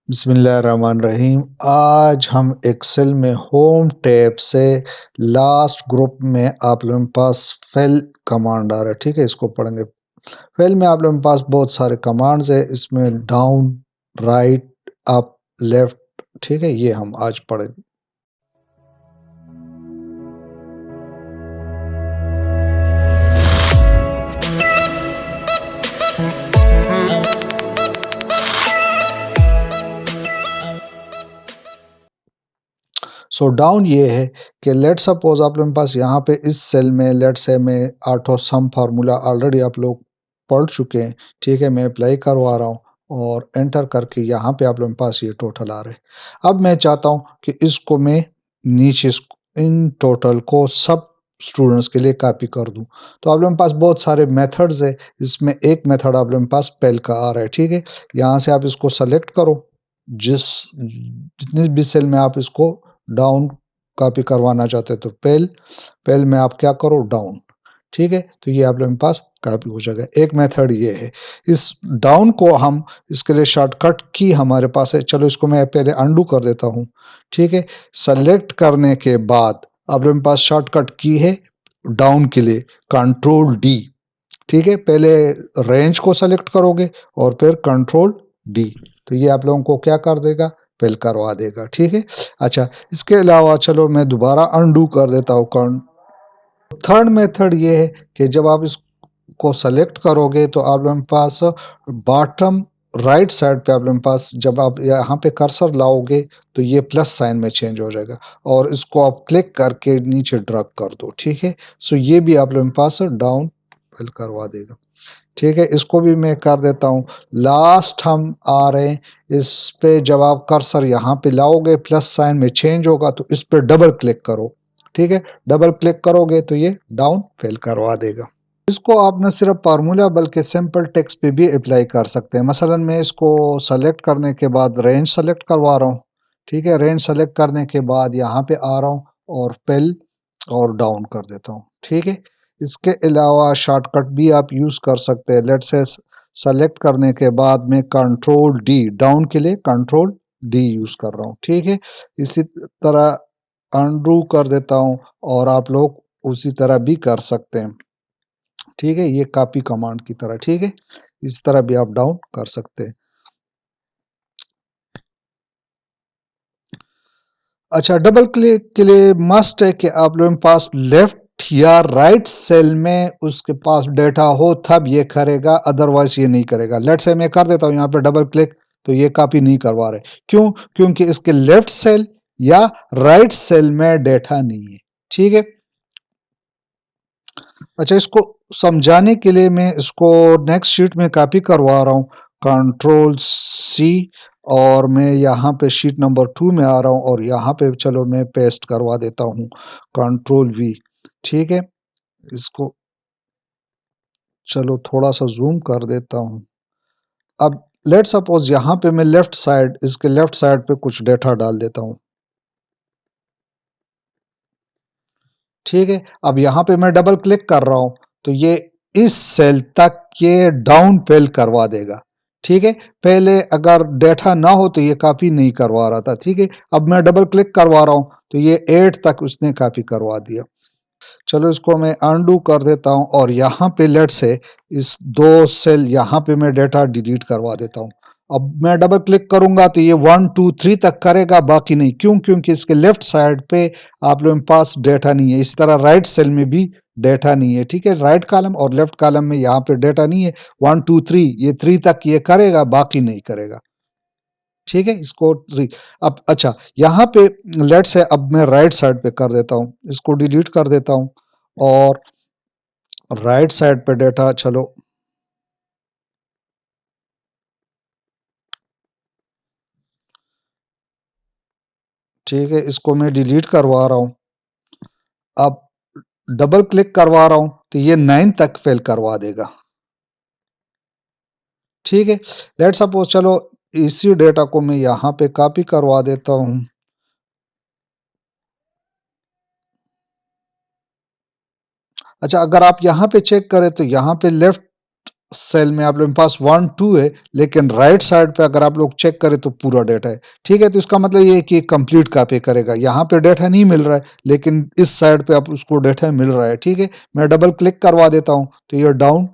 बिस्मिल्लाहिर्रहमानिर्रहीम। आज हम एक्सेल में होम टैब से लास्ट ग्रुप में आप लोगों के पास फेल कमांड आ रहा है। ठीक है, इसको पढ़ेंगे। फेल में आप लोगों के पास बहुत सारे कमांड्स है, इसमें डाउन, राइट, अप, लेफ्ट। ठीक है, ये हम आज पढ़ेंगे। सो डाउन ये है कि लेट सपोज आप लोगों के पास यहाँ पे इस सेल में लेट से मैं ऑटो सम फार्मूला ऑलरेडी आप लोग पढ़ चुके हैं। ठीक है, मैं अप्लाई करवा रहा हूँ और एंटर करके यहाँ पे आप लोगों के पास ये टोटल आ रहे हैं। अब मैं चाहता हूँ कि इसको मैं नीचे इन टोटल को सब स्टूडेंट्स के लिए कॉपी कर दूं। तो आप लोगों के पास बहुत सारे मेथड्स है, इसमें एक मेथड आप लोगों के पास पेल का आ रहा है। ठीक है, यहाँ से आप इसको सेलेक्ट करो, जितने भी सेल में आप इसको डाउन कॉपी करवाना चाहते हैं तो पेल में आप क्या करो, डाउन। ठीक है, तो ये आप लोगों के पास कॉपी हो जाएगा। एक मेथड ये है। इस डाउन को हम इसके लिए शॉर्टकट की हमारे पास है। चलो इसको मैं पहले अंडू कर देता हूँ। ठीक है, सेलेक्ट करने के बाद आप लोगों के पास शॉर्टकट की है डाउन के लिए कंट्रोल डी। ठीक है, पहले रेंज को सेलेक्ट करोगे और फिर कंट्रोल डी, तो ये आप लोगों को क्या कर देगा, पेल करवा देगा। ठीक है, अच्छा, इसके अलावा चलो मैं दोबारा अनडू कर देता हूँ। थर्ड मेथड ये है कि जब आप इसको सेलेक्ट करोगे तो आप लोगों के पास बॉटम राइट साइड पे आप लोगों के पास जब आप यहाँ पे कर्सर लाओगे तो ये प्लस साइन में चेंज हो जाएगा और इसको आप क्लिक करके नीचे ड्रैग कर दो। ठीक है, सो ये भी आप लोगों के पास डाउन पेल करवा देगा। ठीक है, इसको भी मैं कर देता हूँ। लास्ट हम आ रहे हैं, इस पे जब आप कर्सर यहाँ पे लाओगे प्लस साइन में चेंज होगा तो इस पे डबल क्लिक करो। ठीक है, डबल क्लिक करोगे तो ये डाउन फेल करवा देगा। इसको आप न सिर्फ फार्मूला बल्कि सिंपल टेक्स्ट पे भी अप्लाई कर सकते हैं। मसलन मैं इसको सेलेक्ट करने के बाद रेंज सेलेक्ट करवा रहा हूँ। ठीक है, रेंज सेलेक्ट करने के बाद यहाँ पे आ रहा हूँ और पेल और डाउन कर देता हूँ। ठीक है, इसके अलावा शॉर्टकट भी आप यूज़ कर सकते हैं। लेट्स से सेलेक्ट करने के बाद मैं कंट्रोल डी, डाउन के लिए कंट्रोल डी यूज़ कर रहा हूँ। ठीक है, इसी तरह अनडू कर देता हूँ और आप लोग उसी तरह भी कर सकते हैं। ठीक है, ये कॉपी कमांड की तरह। ठीक है, इस तरह भी आप डाउन कर सकते हैं। अच्छा, डबल क्लिक के लिए मस्ट है कि आप लोगों के पास लेफ्ट या राइट सेल में उसके पास डेटा हो तब ये करेगा, अदरवाइज ये नहीं करेगा। लेट्स से मैं कर देता हूँ यहाँ पे डबल क्लिक, तो ये कॉपी नहीं करवा रहे। क्यों? क्योंकि इसके लेफ्ट सेल या राइट सेल में डेटा नहीं है। ठीक है, अच्छा, इसको समझाने के लिए मैं इसको नेक्स्ट शीट में कॉपी करवा रहा हूँ, कंट्रोल सी, और मैं यहाँ पे शीट नंबर 2 में आ रहा हूँ और यहाँ पे चलो मैं पेस्ट करवा देता हूँ, कंट्रोल वी। ठीक है, इसको चलो थोड़ा सा जूम कर देता हूँ। अब लेट सपोज यहाँ पे मैं लेफ्ट साइड, इसके लेफ्ट साइड पे कुछ डेटा डाल देता हूँ। ठीक है, अब यहाँ पे मैं डबल क्लिक कर रहा हूँ तो ये इस सेल तक ये डाउन पेल करवा देगा। ठीक है, पहले अगर डेटा ना हो तो ये कॉपी नहीं करवा रहा था। ठीक है, अब मैं डबल क्लिक करवा रहा हूँ तो ये 8 तक उसने कॉपी करवा दिया। चलो इसको मैं अनडू कर देता हूँ और यहाँ पे लेट से इस 2 सेल यहाँ पे मैं डेटा डिलीट करवा देता हूँ। अब मैं डबल क्लिक करूंगा तो ये 1 2 3 तक करेगा, बाकी नहीं। क्यों? क्योंकि इसके लेफ्ट साइड पे आप लोगों के पास डेटा नहीं है। इस तरह राइट सेल में भी डेटा नहीं है। ठीक है, राइट कॉलम और लेफ्ट कॉलम में यहाँ पे डेटा नहीं है। 1 2 3, ये 3 तक ये करेगा, बाकी नहीं करेगा। ठीक है, इसको 3। अब अच्छा, यहाँ पे लेट से अब मैं राइट साइड पे कर देता हूँ, इसको डिलीट कर देता हूँ और राइट साइड पे डेटा चलो, ठीक है, इसको मैं डिलीट करवा रहा हूँ। अब डबल क्लिक करवा रहा हूँ तो ये 9 तक फेल करवा देगा। ठीक है, लेट सपोज चलो इसी डेटा को मैं यहाँ पे कॉपी करवा देता हूँ। अच्छा, अगर आप यहाँ पे चेक करें तो यहाँ पे लेफ्ट सेल में आप लोगों के पास 1 2 है, लेकिन राइट साइड पे अगर आप लोग चेक करें तो पूरा डेटा है। ठीक है, तो इसका मतलब ये है कि कंप्लीट कॉपी करेगा। यहाँ पे डेटा नहीं मिल रहा है, लेकिन इस साइड पे आप उसको डेटा मिल रहा है। ठीक है, मैं डबल क्लिक करवा देता हूँ तो ये डाउन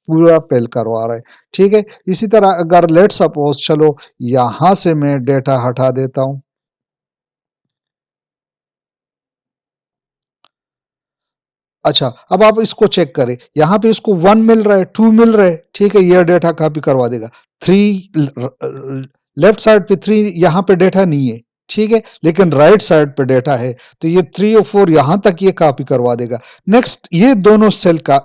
पूरा पेल करवा रहा है। ठीक है, इसी तरह अगर लेट सपोज चलो यहां से मैं डेटा हटा देता हूं। अच्छा, अब आप इसको चेक करें, यहाँ पे इसको 1 मिल रहा है, 2 मिल रहा है। ठीक है, ये डेटा कॉपी करवा देगा। 3 लेफ्ट साइड पे 3 यहाँ पे डेटा नहीं है। ठीक है, लेकिन राइट साइड पे डेटा है, तो ये 3 और 4 यहाँ तक ये कॉपी करवा देगा। नेक्स्ट, ये दोनों सेल का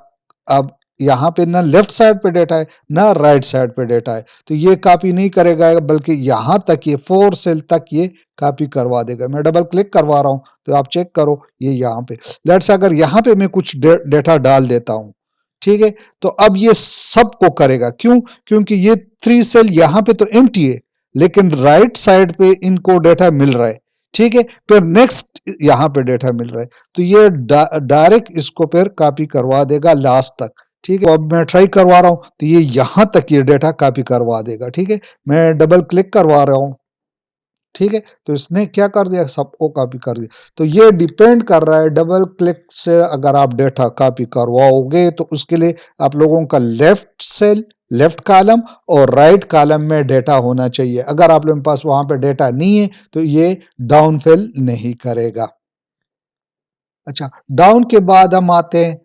अब यहाँ पे ना लेफ्ट साइड पे डेटा है ना राइट साइड पे डेटा है, तो ये कॉपी नहीं करेगा, बल्कि यहाँ तक ये 4 सेल तक ये कॉपी करवा देगा। मैं डबल क्लिक करवा रहा हूँ तो आप चेक करो, ये यहाँ पे लेट्स से अगर यहाँ पे मैं कुछ डेटा डाल देता हूँ। ठीक है, तो अब ये सबको करेगा। क्यों? क्योंकि ये 3 सेल यहाँ पे तो एम्प्टी है, लेकिन राइट साइड पे इनको डेटा मिल रहा है। ठीक है, फिर नेक्स्ट यहाँ पे डेटा मिल रहा है, तो ये डायरेक्ट इसको फिर कॉपी करवा देगा लास्ट तक। ठीक है, तो अब मैं ट्राई करवा रहा हूँ तो ये यहां तक ये डेटा कॉपी करवा देगा। ठीक है, मैं डबल क्लिक करवा रहा हूँ। ठीक है, तो इसने क्या कर दिया, सबको कॉपी कर दिया। तो ये डिपेंड कर रहा है, डबल क्लिक से अगर आप डेटा कॉपी करवाओगे तो उसके लिए आप लोगों का लेफ्ट सेल, लेफ्ट कॉलम और राइट कॉलम में डेटा होना चाहिए। अगर आप लोगों के पास वहां पे डेटा नहीं है तो ये डाउन फिल नहीं करेगा। अच्छा, डाउन के बाद हम आते हैं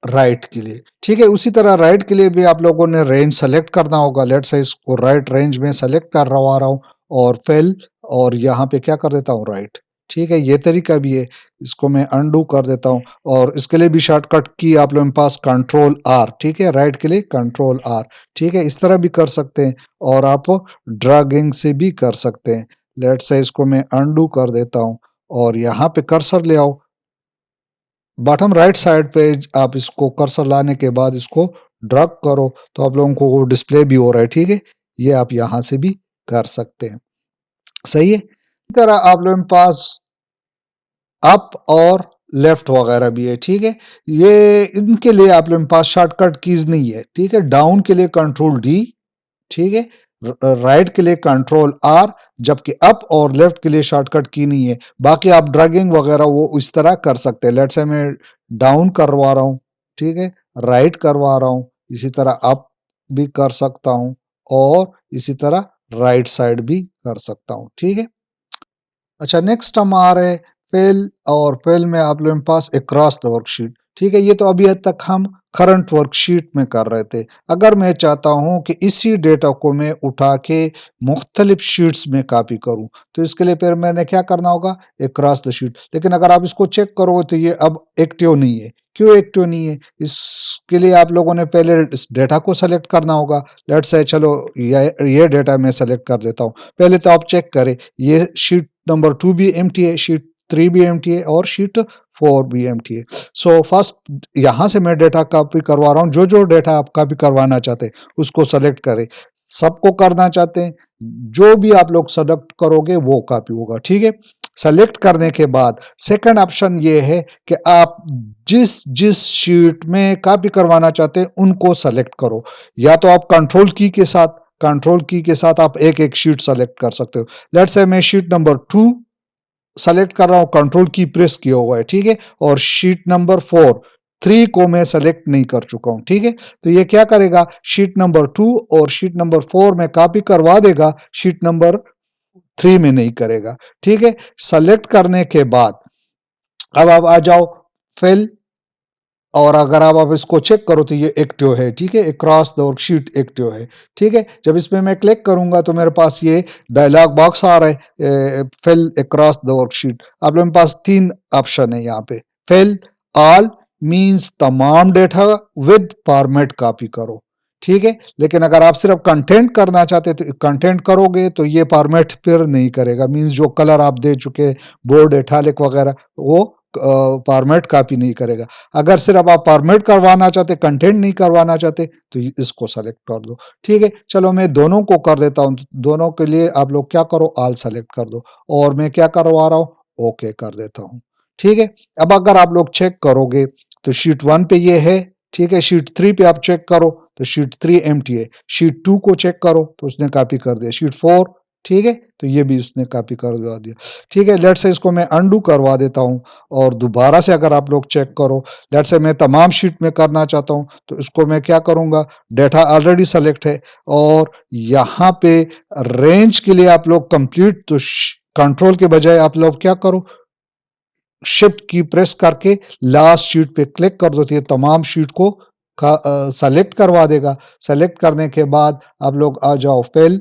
राइट के लिए। ठीक है, उसी तरह राइट के लिए भी आप लोगों ने रेंज सेलेक्ट करना होगा। लेट्स से इसको राइट रेंज में सेलेक्ट करवा रहा हूँ और फिल, और यहाँ पे क्या कर देता हूँ, राइट। ठीक है, ये तरीका भी है। इसको मैं अनडू कर देता हूँ, और इसके लिए भी शॉर्टकट की आप लोगों के पास कंट्रोल आर। ठीक है, राइट के लिए कंट्रोल आर। ठीक है, इस तरह भी कर सकते हैं, और आप ड्रैगिंग से भी कर सकते हैं। लेट्स से इसको मैं अनडू कर देता हूँ, और यहाँ पे कर्सर ले आओ बॉटम राइट साइड पे। आप इसको कर्सर लाने के बाद इसको ड्रैग करो तो आप लोगों को वो डिस्प्ले भी हो रहा है। ठीक है, ये आप यहां से भी कर सकते हैं। सही है, इसी तरह आप लोगों के पास अप और लेफ्ट वगैरह भी है। ठीक है, ये इनके लिए आप लोगों के पास शॉर्टकट कीज नहीं है। ठीक है, डाउन के लिए कंट्रोल डी। ठीक है, राइट के लिए कंट्रोल आर, जबकि अप और लेफ्ट के लिए शॉर्टकट की नहीं है। बाकी आप ड्रैगिंग वगैरह वो इस तरह कर सकते हैं। लेट्स से मैं डाउन करवा रहा हूँ। ठीक है, राइट करवा रहा हूँ, इसी तरह अप भी कर सकता हूँ, और इसी तरह राइट साइड भी कर सकता हूँ। ठीक है, अच्छा, नेक्स्ट हम आ रहे हैं फेल, और फेल में आप लोगों के पास अक्रॉस द वर्कशीट। ठीक है, ये तो अभी तक हम करंट वर्कशीट में कर रहे थे। अगर मैं चाहता हूं कि इसी डेटा को मैं उठा के मुख्तलिफ शीट्स में कॉपी करूं, तो इसके लिए फिर मैंने क्या करना होगा, अक्रॉस द शीट। लेकिन अगर आप इसको चेक करोगे तो ये अब एक्टिव नहीं है। क्यों एक्टिव नहीं है? इसके लिए आप लोगों ने पहले इस डेटा को सेलेक्ट करना होगा। लेट्स से चलो ये डेटा मैं सेलेक्ट कर देता हूँ। पहले तो आप चेक करें, ये शीट नंबर 2 भी एम्प्टी है, शीट 3 भी एम्प्टी है, और शीट 4 भी एम्प्टी है। सो फर्स्ट यहां से मैं डेटा कॉपी करवा रहा हूं। जो जो डेटा आप कॉपी करवाना चाहते हैं उसको सेलेक्ट करें। सबको करना चाहते हैं, जो भी आप लोग सेलेक्ट करोगे वो कॉपी होगा। ठीक है, सेलेक्ट करने के बाद सेकंड ऑप्शन ये है कि आप जिस जिस शीट में कॉपी करवाना चाहते हैं उनको सेलेक्ट करो। या तो आप कंट्रोल की के साथ आप एक एक शीट सेलेक्ट कर सकते हो। लेट्स से मैं शीट नंबर 2 सेलेक्ट कर रहा हूं, कंट्रोल की प्रेस किया हुआ है। ठीक है, और शीट नंबर 4 3 को मैं सेलेक्ट नहीं कर चुका हूं। ठीक है, तो ये क्या करेगा, शीट नंबर 2 और शीट नंबर 4 में कॉपी करवा देगा, शीट नंबर 3 में नहीं करेगा। ठीक है, सेलेक्ट करने के बाद अब आप आ जाओ फिल, और अगर आप इसको चेक करो तो ये एक्टिव है। ठीक है, अक्रॉस द वर्कशीट एक्टिव है। ठीक है, जब इसमें मैं क्लिक करूंगा तो मेरे पास ये डायलॉग बॉक्स आ रहा है, फिल अक्रॉस द वर्कशीट। आप लोगों के पास 3 ऑप्शन है यहाँ पे। फिल ऑल मींस तमाम डेटा विद फॉर्मेट कॉपी करो। ठीक है, लेकिन अगर आप सिर्फ कंटेंट करना चाहते तो कंटेंट करोगे तो ये फॉर्मेट फिर नहीं करेगा। मींस जो कलर आप दे चुके, बोर्ड इटैलिक वगैरह, वो फॉर्मेट कॉपी नहीं करेगा। अगर सिर्फ आप फॉर्मेट करवाना चाहते, कंटेंट नहीं करवाना चाहते, तो इसको सेलेक्ट कर दो। ठीक है, चलो मैं दोनों को कर देता हूं। दोनों के लिए आप लोग क्या करो, ऑल सेलेक्ट कर दो, और मैं क्या करवा रहा हूं, ओके कर देता हूं। ठीक है, अब अगर आप लोग चेक करोगे तो शीट 1 पे ये है। ठीक है, शीट 3 पे आप चेक करो तो शीट 3 एम्प्टी है। शीट 2 को चेक करो तो उसने कॉपी कर दिया। शीट 4 ठीक है, तो ये भी उसने कॉपी करवा दिया। ठीक है, लेट्स से इसको मैं अनडू करवा देता हूँ और दोबारा से अगर आप लोग चेक करो, लेट्स से मैं तमाम शीट में करना चाहता हूँ तो इसको मैं क्या करूँगा, डेटा ऑलरेडी सेलेक्ट है और यहाँ पे रेंज के लिए आप लोग कंप्लीट, तो कंट्रोल के बजाय आप लोग क्या करो, शिफ्ट की प्रेस करके लास्ट शीट पे क्लिक कर दो तो ये तमाम शीट को सेलेक्ट करवा देगा। सेलेक्ट करने के बाद आप लोग आ जाओ फिल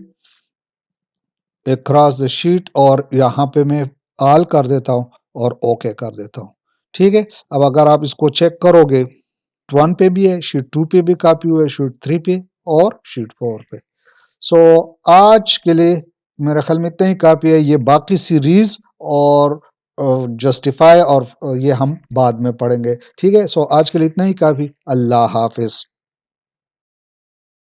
अक्रॉस द शीट और यहाँ पे मैं ऑल कर देता हूँ और ओके कर देता हूँ। ठीक है, अब अगर आप इसको चेक करोगे 1 पे भी है, शीट 2 पे भी कॉपी हुआ है, शीट 3 पे और शीट 4 पे। सो आज के लिए मेरे ख्याल में इतना ही काफ़ी है। ये बाकी सीरीज और जस्टिफाई और ये हम बाद में पढ़ेंगे। ठीक है, सो आज के लिए इतना ही काफ़ी। अल्लाह हाफिज़।